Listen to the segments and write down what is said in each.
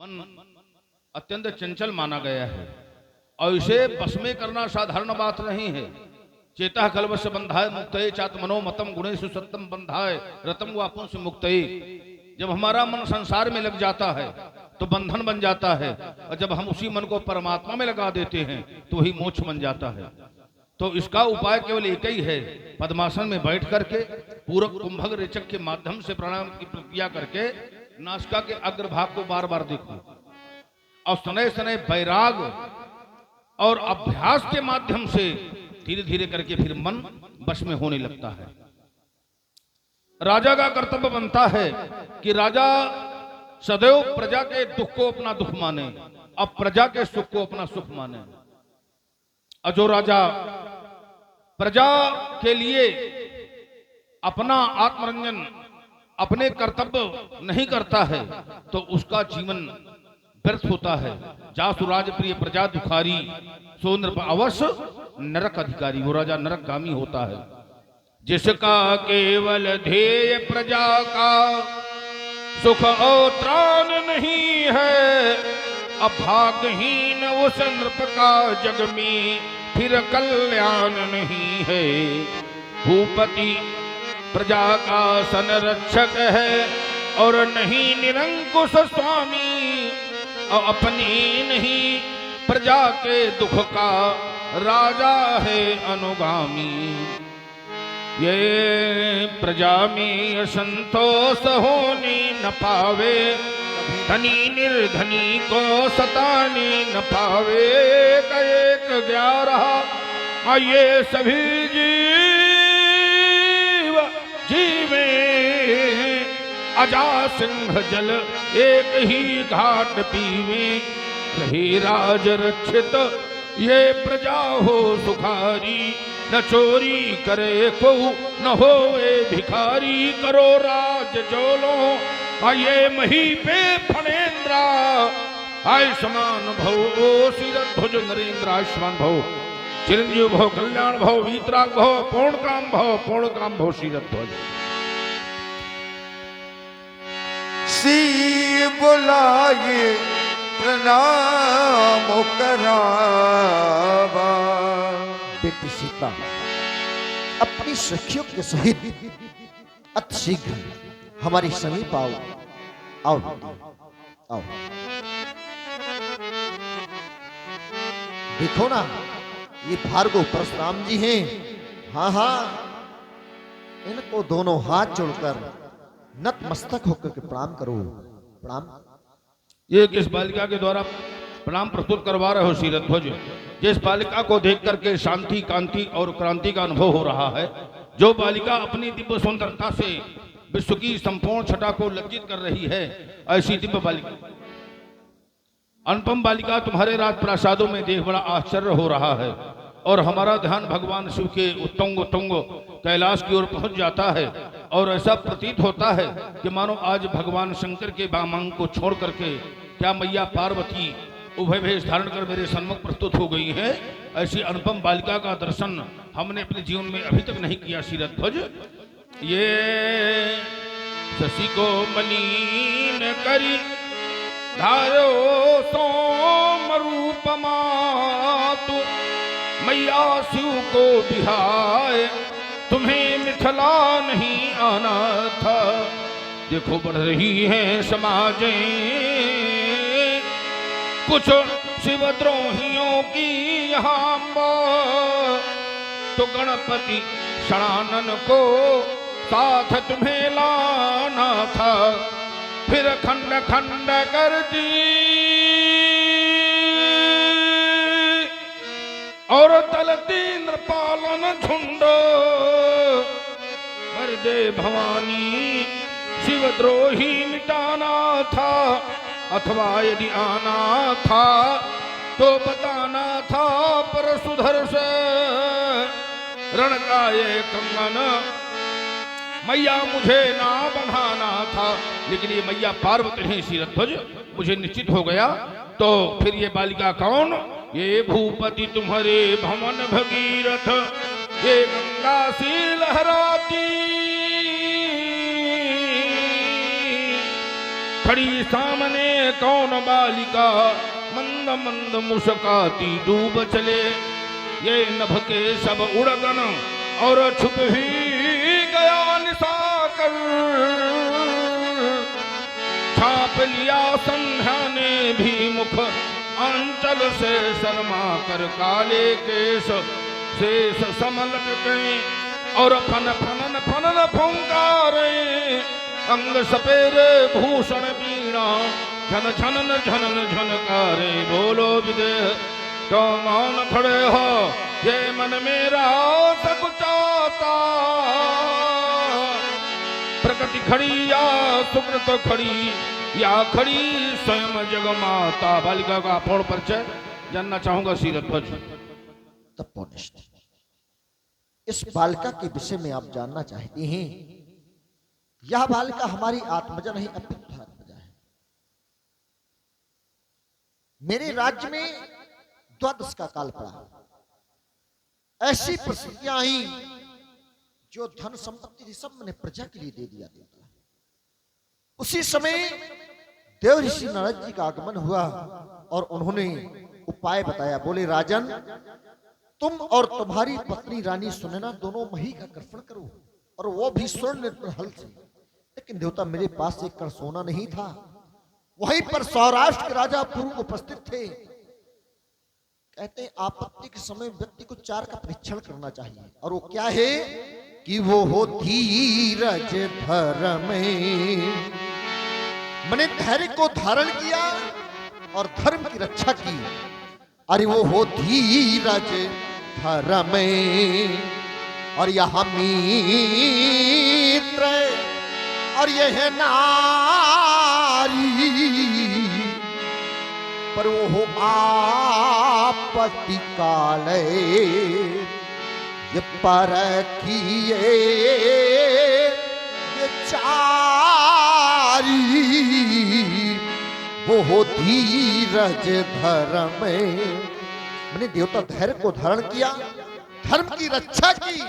मन अत्यंत चंचल माना गया है और इसे बस में करना साधारण बात नहीं है। चेता कलवश बंधाए मुक्तये चात मनोमतम गुणेषु सत्तम बंधाए रतम वापुं से मुक्तये। जब हमारा मन संसार में लग जाता है तो बंधन बन जाता है, और जब हम उसी मन को परमात्मा में लगा देते हैं तो वही मोक्ष बन जाता है। तो इसका उपाय केवल एक ही है, पद्मासन में बैठ करके पूरक कुंभक रेचक के माध्यम से प्राणायाम की प्रक्रिया करके नासिका के अग्रभाग को बार बार देखो और सनय सनय वैराग और अभ्यास के माध्यम से धीरे धीरे करके फिर मन वश में होने लगता है। राजा का कर्तव्य बनता है कि राजा सदैव प्रजा के दुख को अपना दुख माने और प्रजा के सुख को अपना सुख माने। और जो राजा प्रजा के लिए अपना आत्मरंजन अपने कर्तव्य नहीं करता है तो उसका जीवन व्यर्थ होता है। जासु राज प्रिय प्रजा दुखारी सो नृप अवश्य नरक अधिकारी। वो राजा नरकगामी होता है। जिसका केवल ध्येय प्रजा का सुख और त्राण नहीं है, अभागहीन उस नृप का जग में फिर कल्याण नहीं है। भूपति प्रजा का संरक्षक है और नहीं निरंकुश स्वामी, और अपने नहीं प्रजा के दुख का राजा है अनुगामी। ये प्रजा में असंतोष होने न पावे, धनी निर्धनी को सताने न पावे। एक 11 ये सभी जीव जीवे, अजा सिंह जल एक ही घाट पीवे। रहे राज रक्षित ये प्रजा हो सुखारी, न चोरी करे को न होए भिखारी। करो राज जोलो आये मही पे फणेन्द्रा, आयुष्मान भव सिरध्वज नरेंद्र। आयुष्मान भव चिरंजीव भव कल्याण भव वीतराग भव पूर्ण काम भव सिरध्वज। सी बुलाए प्रणाम करावा। बेटी सीता अपनी सखियों के सहित अतिशीघ्र हमारे समीप आओ। आओ आओ, देखो ना ये भार्गव परशुराम जी हैं। हाँ हाँ, इनको दोनों हाथ जोड़कर नतमस्तक होकर के प्रणाम करो। प्रणाम। ये किस बालिका के द्वारा प्रणाम प्रस्तुत करवा रहे हो सिरध्वज? जिस बालिका को देख करके शांति कांति और क्रांति का अनुभव हो रहा है, जो बालिका अपनी दिव्य सुंदरता से विश्व की संपूर्ण छटा को लज्जित कर रही है, ऐसी दिव्य बालिका अनुपम बालिका तुम्हारे राज प्रासादों में देख बड़ा आश्चर्य हो रहा है। और हमारा ध्यान भगवान शिव के उत्तुंग तुंग कैलाश की ओर पहुंच जाता है और ऐसा प्रतीत होता है कि मानो आज भगवान शंकर के वामांग को छोड़ करके क्या मैया पार्वती उभय भेष धारण कर मेरे सन्मुख प्रस्तुत हो गई है। ऐसी अनुपम बालिका का दर्शन हमने अपने जीवन में अभी तक नहीं किया सिरध्वज। ये शशि को मलिन करी धारो सोम रूपमा, तू मैया शिव को बिहाय तुम्हें मिथिला नहीं आना था। देखो बढ़ रही है समाजें कुछ शिवद्रोहियों की यहाँ, तो गणपति शणानन को साथ तुम्हें लाना था। फिर खंड खंड कर दी और तलती नृपालन झुंड, मर्दे भवानी शिवद्रोही मिटाना था। अथवा यदि आना था तो बताना था, परशुधर से रण का ये कंगन मैया मुझे ना बंधाना था। लेकिन ये मैया पार्वती नहीं सिरध्वज, मुझे निश्चित हो गया। तो फिर ये बालिका कौन? ये भूपति तुम्हारे भवन भगीरथ, ये गंगा सी लहराती खड़ी सामने कौन बालिका, मंद मंद मुस्काती डूब चले। ये नभ के सब उड़गन और छुप ही गया निशाकर। छाप लिया संध्या ने भी मुख अंचल से शर्मा कर। काले केश शेष समलट गए और फन फनन फनन फुंकारे। अंग सपेरे भूषण बीणा झन झनन झनन झनकारे। बोलो विदेह तो मौन खड़े हो, ये मन मेरा सकुचाता। प्रकृति खड़ी या सुकृत खड़ी, या खड़ी स्वयं जगमाता। बालिका का अपूर्ण परिचय जानना चाहूंगा सीरत भज। तपोनिष्ठ इस बालिका के विषय में आप जानना चाहते हैं। यह बालिका हमारी आत्मजा नहीं, अपितु आत्मजा है। मेरे राज्य में द्वादश का काल पड़ा। ऐसी परिस्थितियां आई जो धन संपत्ति सब मैंने प्रजा के लिए दे दिया देवता। उसी समय देव ऋषि नारद जी का आगमन हुआ और उन्होंने उपाय बताया। बोले राजन, तुम और तुम्हारी पत्नी रानी सुनैना दोनों मही का कर्षण करो, और वो भी स्वर्ण हल से। लेकिन देवता मेरे पास एक कण सोना नहीं था। वहीं पर सौराष्ट्र के राजा पूर्व उपस्थित थे। कहते हैं आपत्ति के समय व्यक्ति को चार का परीक्षण करना चाहिए, और वो क्या है कि वो हो धीरज धर्म। मैंने धैर्य को धारण किया और धर्म की रक्षा की। अरे वो हो धीरज धर्म, और यह मित्र और यह नारी, पर वो हो आपत्ति काले। ये परखिए ये चारी, वो हो धीरज धर्म। मैंने देवता धैर्य को धारण किया, धर्म की रक्षा की,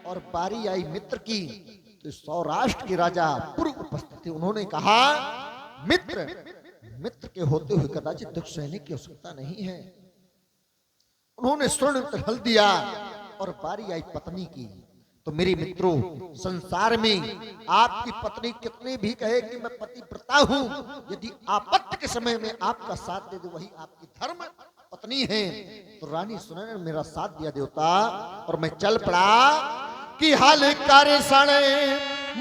और बारी आई मित्र की। तो सौराष्ट्र के राजा पूर्व उपस्थित थे। उन्होंने कहा मित्र के होते हुए कदाचित दुख सहने की आवश्यकता नहीं है। उन्होंने स्वर्ण हल दिया और बारी आई पत्नी की। तो मेरे मित्रों, संसार में आपकी पत्नी कितने भी कहे कि मैं पतिव्रता हूं, यदि आपत्ति के समय में आपका साथ दे दे, वही आपकी धर्म पत्नी है। तो रानी सुनैना ने मेरा साथ दिया देवता, और मैं चल पड़ा कि हाल कर सणे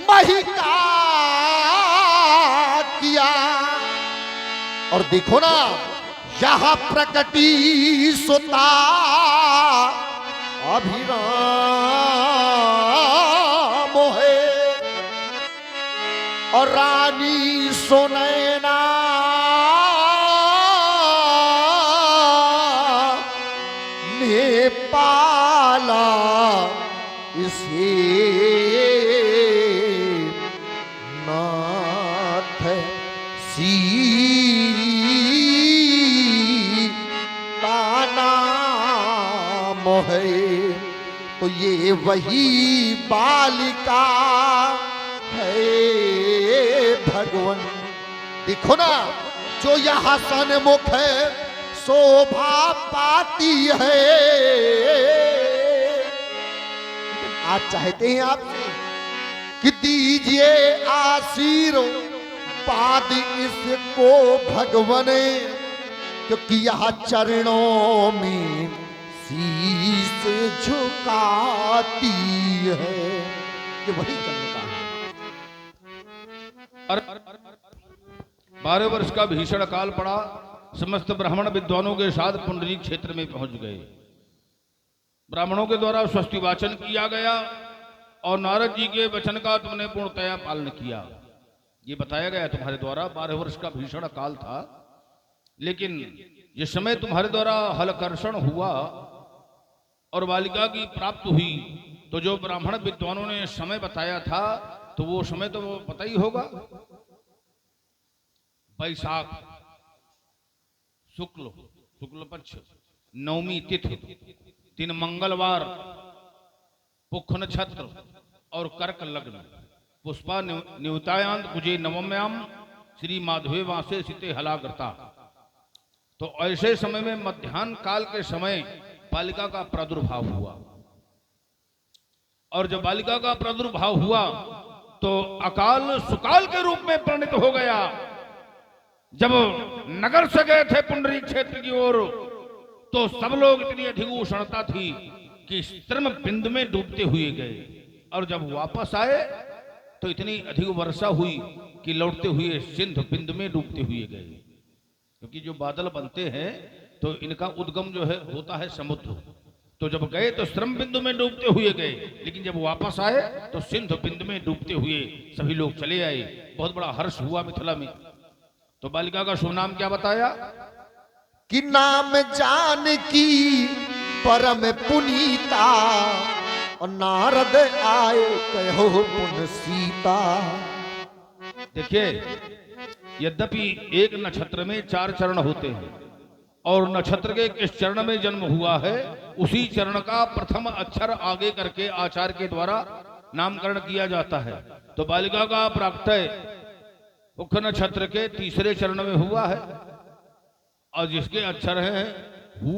मही का किया। और देखो ना, यहां प्रकटी सुता अभिराम है, और रानी सुनैना ने पाला इसे नाथ सीता नाम है। तो ये वही बालिका है भगवान। देखो ना, जो यहाँ सन्मुख है शोभा पाती है। आज चाहते हैं आपसे कि दीजिए आशीर्वाद इसको भगवान, क्योंकि यह चरणों में शीश झुकाती है। ये वही करने का है। 12 वर्ष का भीषण काल पड़ा। समस्त ब्राह्मण विद्वानों के साथ पुंडरीक क्षेत्र में पहुंच गए। ब्राह्मणों के द्वारा स्वस्ति वाचन किया गया, और नारद जी के वचन का तुमने पूर्णतया पालन किया। ये बताया गया तुम्हारे द्वारा 12 वर्ष का भीषण काल था, लेकिन जिस समय तुम्हारे द्वारा हलकर्षण हुआ और बालिका की प्राप्त हुई, तो जो ब्राह्मण विद्वानों ने समय बताया था, तो वो समय तो वो पता ही होगा। बैसाख शुक्ल पक्ष नवमी तिथि, 3 मंगलवार, पुख नक्षत्र और कर्क लग्न, पुष्पा निवतायांत कुजे नवम्याम श्री माधवे वासे सीते हला करता। तो ऐसे समय में मध्याह्न काल के समय बालिका का प्रादुर्भाव हुआ, और जब बालिका का प्रादुर्भाव हुआ तो अकाल सुकाल के रूप में परिणित हो गया। जब नगर से गए थे पुंडरी क्षेत्र की ओर तो सब लोग इतनी अधिक उष्णता थी कि श्रम बिंद में डूबते हुए गए, और जब वापस आए तो इतनी अधिक वर्षा हुई कि लौटते हुए सिंधु बिंद में डूबते हुए गए। क्योंकि जो बादल बनते हैं तो इनका उद्गम जो है होता है समुद्र। तो जब गए तो श्रम बिंदु में डूबते हुए गए, लेकिन जब वापस आए तो सिंधु बिंदु में डूबते हुए सभी लोग चले आए। बहुत बड़ा हर्ष हुआ मिथिला में। तो बालिका का शुभ नाम क्या बताया? कि नाम जानकी परम पुनीता, और नारद आए कहो पुन सीता। देखिए, यद्यपि एक नक्षत्र में 4 चरण होते हैं और नक्षत्र के किस चरण में जन्म हुआ है उसी चरण का प्रथम अक्षर आगे करके आचार्य के द्वारा नामकरण किया जाता है। तो बालिका का प्राकट्य मुख्य नक्षत्र के 3रे चरण में हुआ है, और जिसके अक्षर हैं हु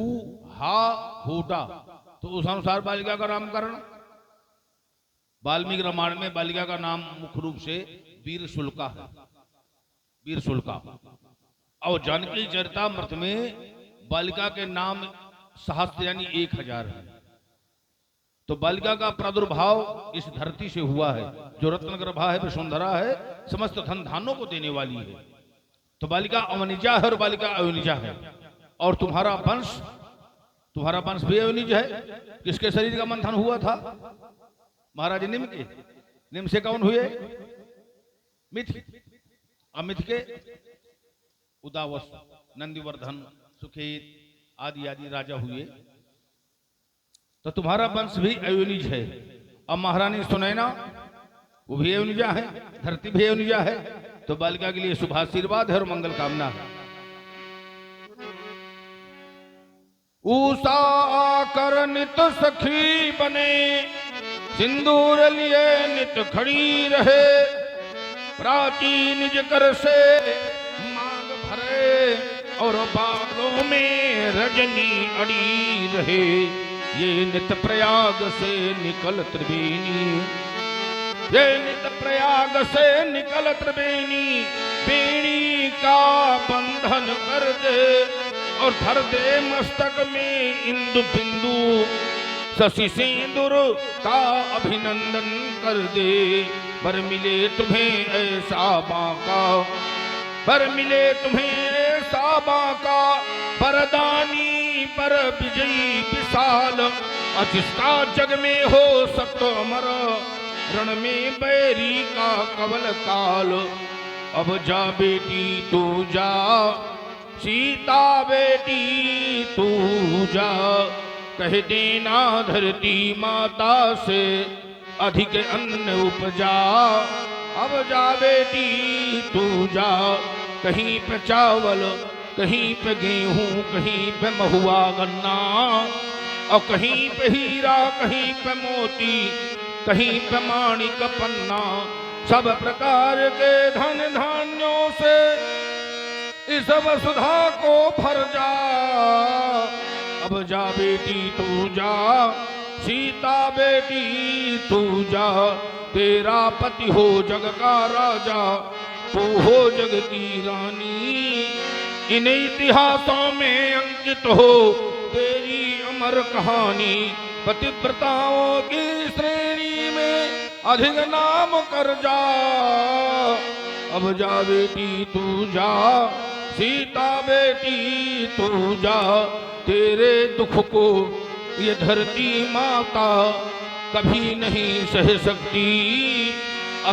हा होटा, तो उस अनुसार बालिका का नामकरण। वाल्मीकि रामायण में बालिका का नाम मुख्य रूप से वीर शुल्का है, वीर शुल्का। और जानकी चरितामृत में बालिका के नाम सहस्त्र यानी 1000 है। तो बालिका का प्रादुर्भाव इस धरती से हुआ है, जो रत्न गर्भा है, वसुंधरा है, समस्त धन धानों को देने वाली है। तो बालिका अवनिजा है और बालिका अयोनिजा है। और तुम्हारा वंश भी अयोनिज है। किसके शरीर का मंथन हुआ था? महाराज निम के। निम से कौन हुए? मिथ। अमिथ के उदावस, नंदिवर्धन, सुखेत आदि आदि राजा हुए। तो तुम्हारा वंश भी अयोनिज है। अब महारानी सुनैना वो भी अयोनिजा है, धरती भी अयोनिजा है। तो बालिका के लिए शुभाशीर्वाद है और मंगल कामना है। उषा कर नित सखी बने, सिंदूर लिए नित खड़ी रहे, प्राचीन निज कर से मांग भरे, और बालों में रजनी अड़ी रहे। ये नित प्रयाग से निकल त्रिवेणी, ये नित प्रयाग से निकल त्रिवेणी, बेणी का बंधन कर दे, और धर दे मस्तक में इंदु बिंदु, शशि सिंदूर का अभिनंदन कर दे। पर मिले तुम्हें ऐसा बांका, पर मिले तुम्हें ऐसा बांका, बरदानी पर विजयी विशाल, जिसका जग में हो सतो अमर, रण में बैरी का कवल काल। अब जा बेटी तू जा, सीता बेटी तू जा, कह देना धरती माता से अधिक अन्न उपजा। अब जा बेटी तू जा, कहीं पे चावल, कहीं पे गेहूं, कहीं पे महुआ गन्ना, और कहीं पे हीरा, कहीं पे मोती, कहीं पे माणिक पन्ना, सब प्रकार के धन धान्यों से इस वसुधा को भर जा। अब जा बेटी तू जा, सीता बेटी तू जा, तेरा पति हो जग का राजा, तू हो जग की रानी। इन इतिहासों में अंकित हो तेरी अमर कहानी, पतिव्रताओं की श्रेणी में अधिक नाम कर जा। अब जा बेटी तू जा, सीता बेटी तू जा, तेरे दुख को ये धरती माता कभी नहीं सह सकती,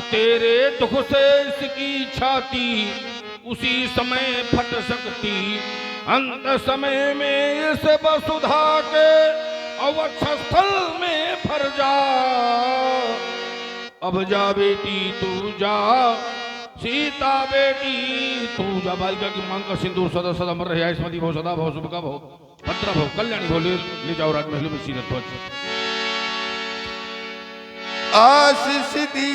तेरे दुख से इसकी छाती उसी समय फट सकती। अंत समय में इस वसुधा के अवक्षस्थल में भर जा। अब जा बेटी तू जा, सीता बेटी तू जा। बालिका की मांग का सिंदूर सदा सदा मर रहे, स्मृति भव सदा भव, शुभ का भव, भद्र भव, कल्याणी भव, ले जाओ राजमहल में सीरत। आशीष दी